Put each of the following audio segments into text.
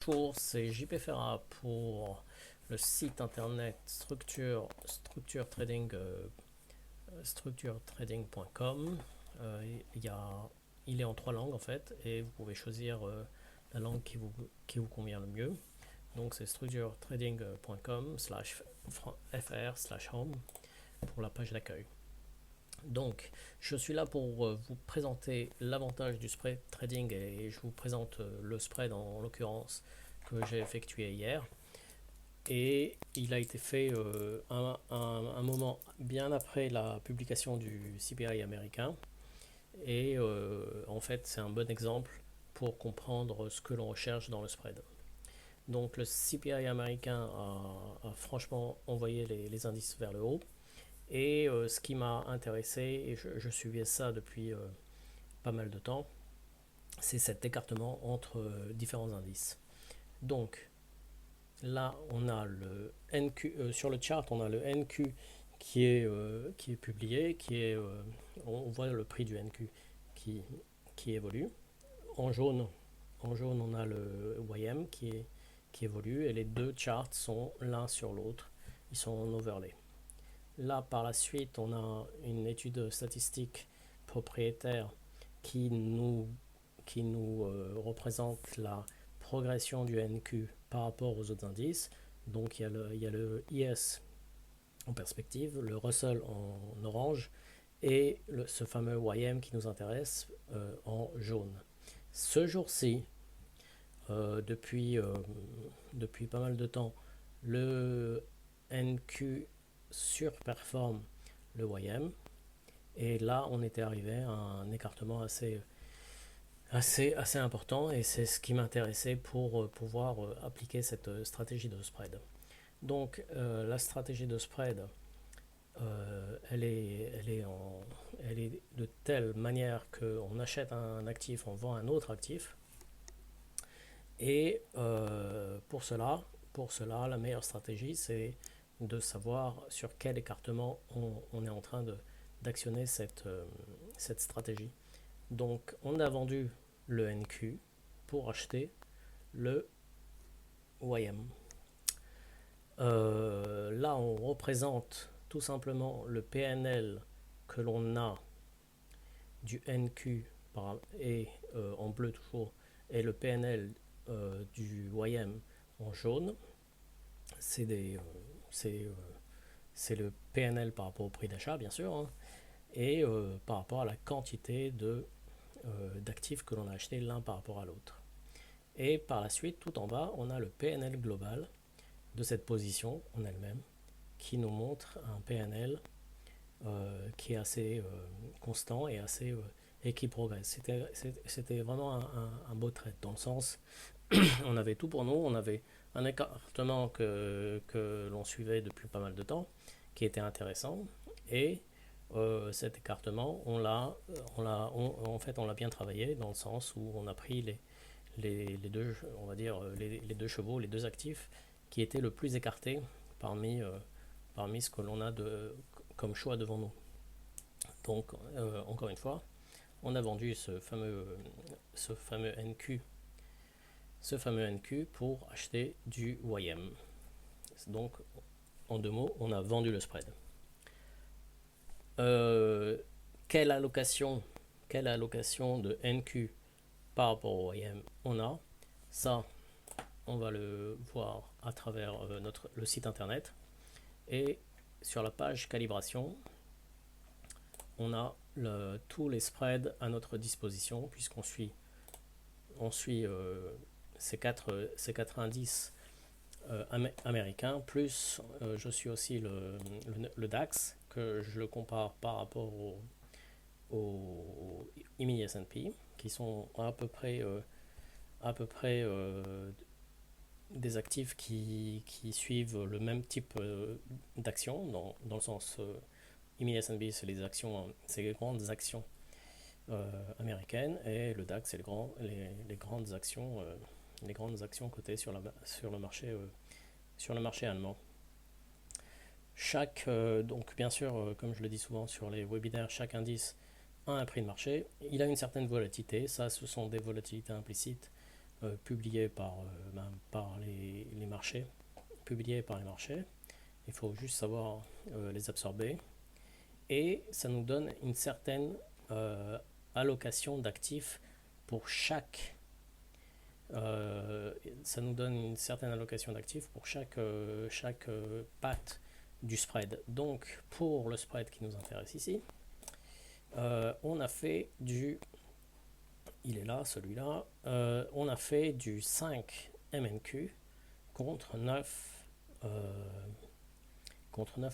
Bonjour, c'est JP Ferra pour le site internet structuretrading.com. Il y a- il est en trois langues en fait, et vous pouvez choisir la langue qui vous convient le mieux. Donc c'est structuretrading.com/fr/home pour la page d'accueil. Donc, je suis là pour vous présenter l'avantage du spread trading, et je vous présente le spread en l'occurrence que j'ai effectué hier. Et il a été fait un moment bien après la publication du CPI américain. Et en fait, c'est un bon exemple pour comprendre ce que l'on recherche dans le spread. Donc, le CPI américain a franchement envoyé les indices vers le haut. Et ce qui m'a intéressé, et je suivais ça depuis pas mal de temps, c'est cet écartement entre différents indices. Donc là, on a le NQ, sur le chart, on a le NQ qui est publié, on voit le prix du NQ qui, qui évolue. En jaune, on a le YM qui évolue, et les deux charts sont l'un sur l'autre, ils sont en overlay. Là, par la suite, on a une étude statistique propriétaire qui nous, qui nous représente la progression du NQ par rapport aux autres indices. Donc il y a le IS en perspective, le Russell en orange, et ce fameux YM qui nous intéresse en jaune. Ce jour-ci, depuis pas mal de temps, le NQ surperforme le YM. Et là, on était arrivé à un écartement assez important, et c'est ce qui m'intéressait pour pouvoir appliquer cette stratégie de spread. Donc, la stratégie de spread, elle est de telle manière qu'on achète un actif, on vend un autre actif. Et pour cela, la meilleure stratégie, c'est de savoir sur quel écartement on est en train d'actionner cette stratégie. Donc, on a vendu le NQ pour acheter le YM. Là, on représente tout simplement le PNL que l'on a du NQ et en bleu toujours, et le PNL du YM en jaune. C'est des, c'est le PNL par rapport au prix d'achat, bien sûr, hein, et par rapport à la quantité d'actifs que l'on a acheté l'un par rapport à l'autre. Et par la suite, tout en bas, on a le PNL global de cette position en elle-même, qui nous montre un PNL qui est assez constant et qui progresse. C'était vraiment un beau trade, dans le sens, on avait tout pour nous, on avait un écartement que l'on suivait depuis pas mal de temps, qui était intéressant, et cet écartement, en fait, on l'a bien travaillé, dans le sens où on a pris les deux, on va dire, les deux chevaux, les deux actifs qui étaient le plus écartés parmi ce que l'on a comme choix devant nous. Donc, encore une fois, on a vendu ce fameux NQ pour acheter du YM. Donc, en deux mots, on a vendu le spread. Euh, quelle allocation, quelle allocation de NQ par rapport au YM on a? Ça, on va le voir à travers le site internet. Et sur la page calibration, on a tous les spreads à notre disposition, puisqu'on suit, ces quatre indices américains, plus je suis aussi le DAX, que je le compare par rapport au IMI S&P, qui sont à peu près des actifs qui suivent le même type d'action, dans le sens IMI S&P, c'est les grandes actions américaines, et le DAX, c'est les grandes actions cotées sur le marché allemand. Donc bien sûr, comme je le dis souvent sur les webinaires, chaque indice a un prix de marché. Il a une certaine volatilité, ça, ce sont des volatilités implicites publiés par les marchés. Publiés par les marchés. Il faut juste savoir les absorber. Et ça nous donne une certaine allocation d'actifs pour chaque ça nous donne une certaine allocation d'actifs pour chaque patte du spread. Donc pour le spread qui nous intéresse ici, on a fait il est là, celui-là, on a fait du 5 MNQ contre 9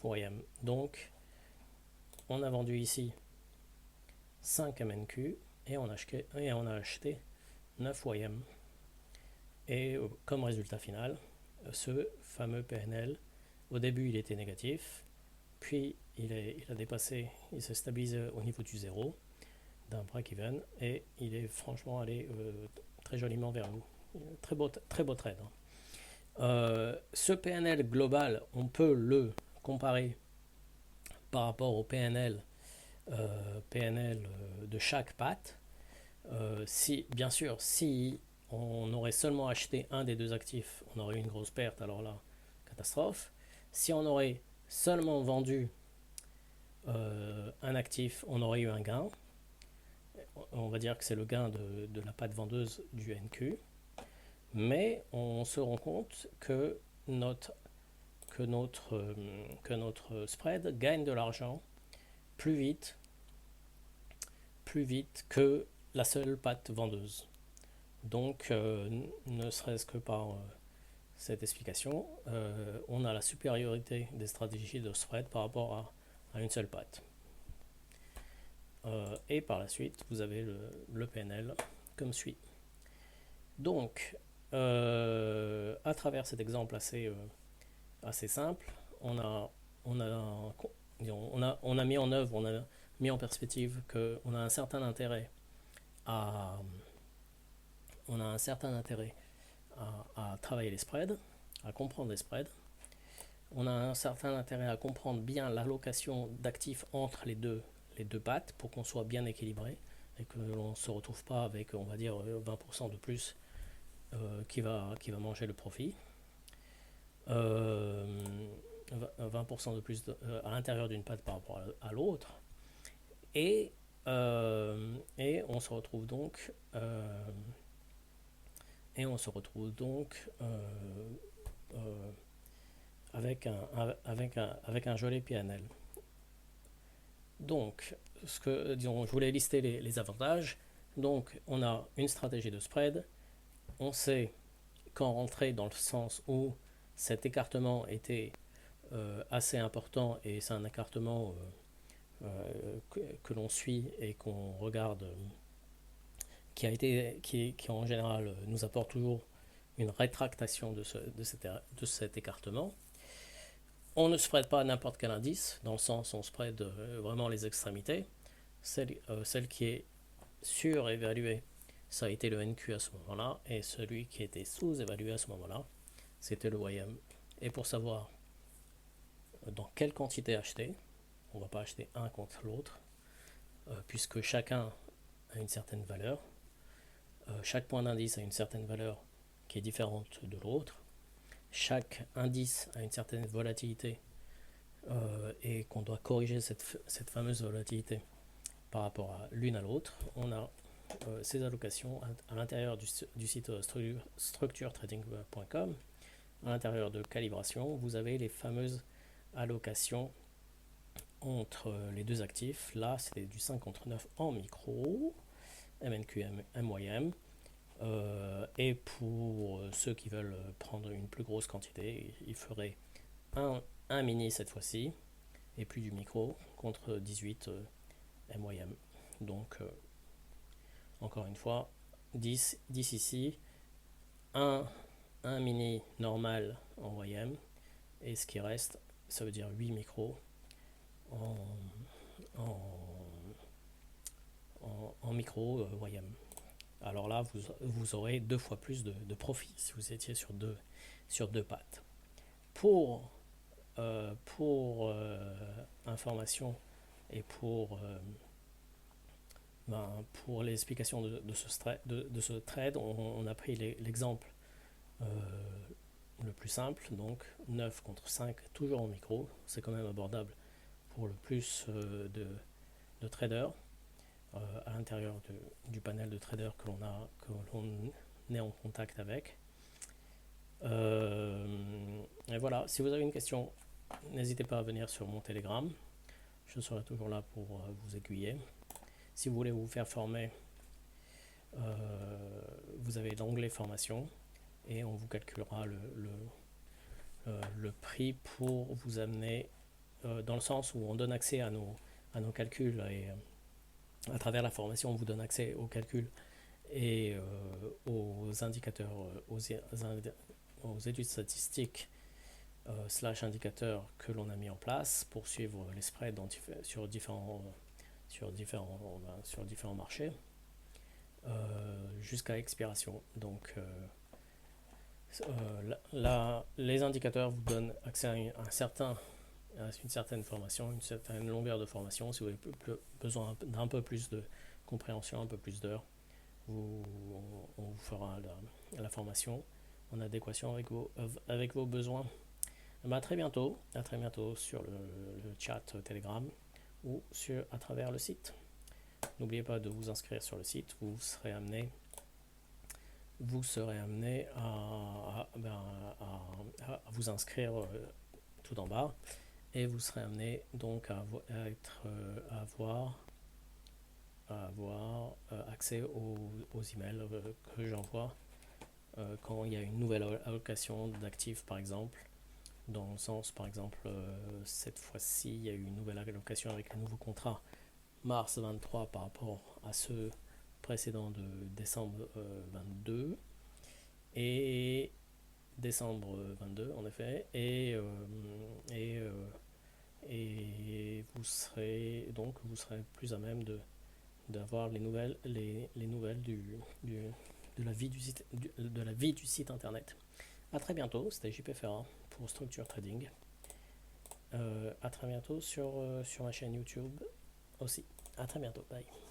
OIM. Donc on a vendu ici 5 MNQ et on a acheté 9 OIM. Et comme résultat final, ce fameux PNL, au début il était négatif, puis il a dépassé, il s'est stabilisé au niveau du zéro d'un break-even et il est franchement allé très joliment vers nous. Très beau trade. Ce PNL global, on peut le comparer par rapport au PNL de chaque patte. Bien sûr, si on aurait seulement acheté un des deux actifs, on aurait eu une grosse perte, alors là, catastrophe. Si on aurait seulement vendu un actif, on aurait eu un gain. On va dire que c'est le gain de la patte vendeuse du NQ. Mais on se rend compte que notre spread gagne de l'argent plus vite que la seule patte vendeuse. Donc, ne serait-ce que par cette explication, on a la supériorité des stratégies de spread par rapport à une seule patte. Et par la suite, vous avez le PNL comme suit. Donc, à travers cet exemple assez simple, on a mis en œuvre, on a mis en perspective qu'on a un certain intérêt à travailler les spreads, à comprendre les spreads. On a un certain intérêt à comprendre bien l'allocation d'actifs entre les deux pattes pour qu'on soit bien équilibré et que l'on ne se retrouve pas avec, on va dire, 20% de plus qui va manger le profit. 20% de plus à l'intérieur d'une patte par rapport à l'autre. Et on se retrouve donc avec un joli PNL. Donc, je voulais lister les avantages. Donc, on a une stratégie de spread. On sait quand rentrer dans le sens où cet écartement était assez important et c'est un écartement que l'on suit et qu'on regarde qui en général nous apporte toujours une rétractation de cet écartement. On ne spread pas n'importe quel indice, dans le sens où on spread vraiment les extrémités. Celle qui est surévaluée, ça a été le NQ à ce moment-là, et celui qui était sous-évalué à ce moment-là, c'était le YM. Et pour savoir dans quelle quantité acheter, on ne va pas acheter un contre l'autre, puisque chacun a une certaine valeur. Chaque point d'indice a une certaine valeur qui est différente de l'autre. Chaque indice a une certaine volatilité et qu'on doit corriger cette fameuse volatilité par rapport à l'une à l'autre. On a ces allocations à l'intérieur du site structuretrading.com. À l'intérieur de calibration, vous avez les fameuses allocations entre les deux actifs. Là, c'était du 5 contre 9 en micro, MNQ, MYM. Et pour ceux qui veulent prendre une plus grosse quantité, il ferait un mini cette fois-ci, et puis du micro contre 18 MYM. Donc, encore une fois, 10 ici, un mini normal en YM, et ce qui reste, ça veut dire 8 micros en micro YM. Alors là, vous aurez 2 fois plus de profit si vous étiez sur deux pattes. Pour information et pour Pour l'explication de ce trade, on a pris l'exemple euh, le plus simple, donc 9 contre 5, toujours en micro, c'est quand même abordable pour le plus de traders à l'intérieur du panel de traders que l'on est en contact avec. Et voilà, si vous avez une question, n'hésitez pas à venir sur mon Telegram. Je serai toujours là pour vous aiguiller. Si vous voulez vous faire former, vous avez l'onglet formation et on vous calculera le prix pour vous amener dans le sens où on donne accès à nos calculs et à travers la formation on vous donne accès aux calculs et aux indicateurs, aux études statistiques slash indicateurs que l'on a mis en place pour suivre les spreads sur différents marchés jusqu'à expiration. Donc les indicateurs vous donnent accès à une certaine formation, une certaine longueur de formation. Si vous avez besoin d'un peu plus de compréhension, un peu plus d'heures, on vous fera la formation en adéquation avec vos besoins. À très bientôt sur le chat Telegram ou à travers le site. N'oubliez pas de vous inscrire sur le site, vous serez amené à vous inscrire tout en bas et vous serez amené donc à avoir accès aux emails que j'envoie quand il y a une nouvelle allocation d'actifs par exemple. Dans le sens, par exemple, cette fois-ci, il y a eu une nouvelle allocation avec un nouveau contrat mars 23 par rapport à ceux précédents de décembre 22 et décembre 22 en effet et vous serez plus à même d'avoir les nouvelles de la vie du site internet. A très bientôt, c'était JP Ferrat pour Structure Trading. À très bientôt sur ma chaîne YouTube aussi. À très bientôt, bye.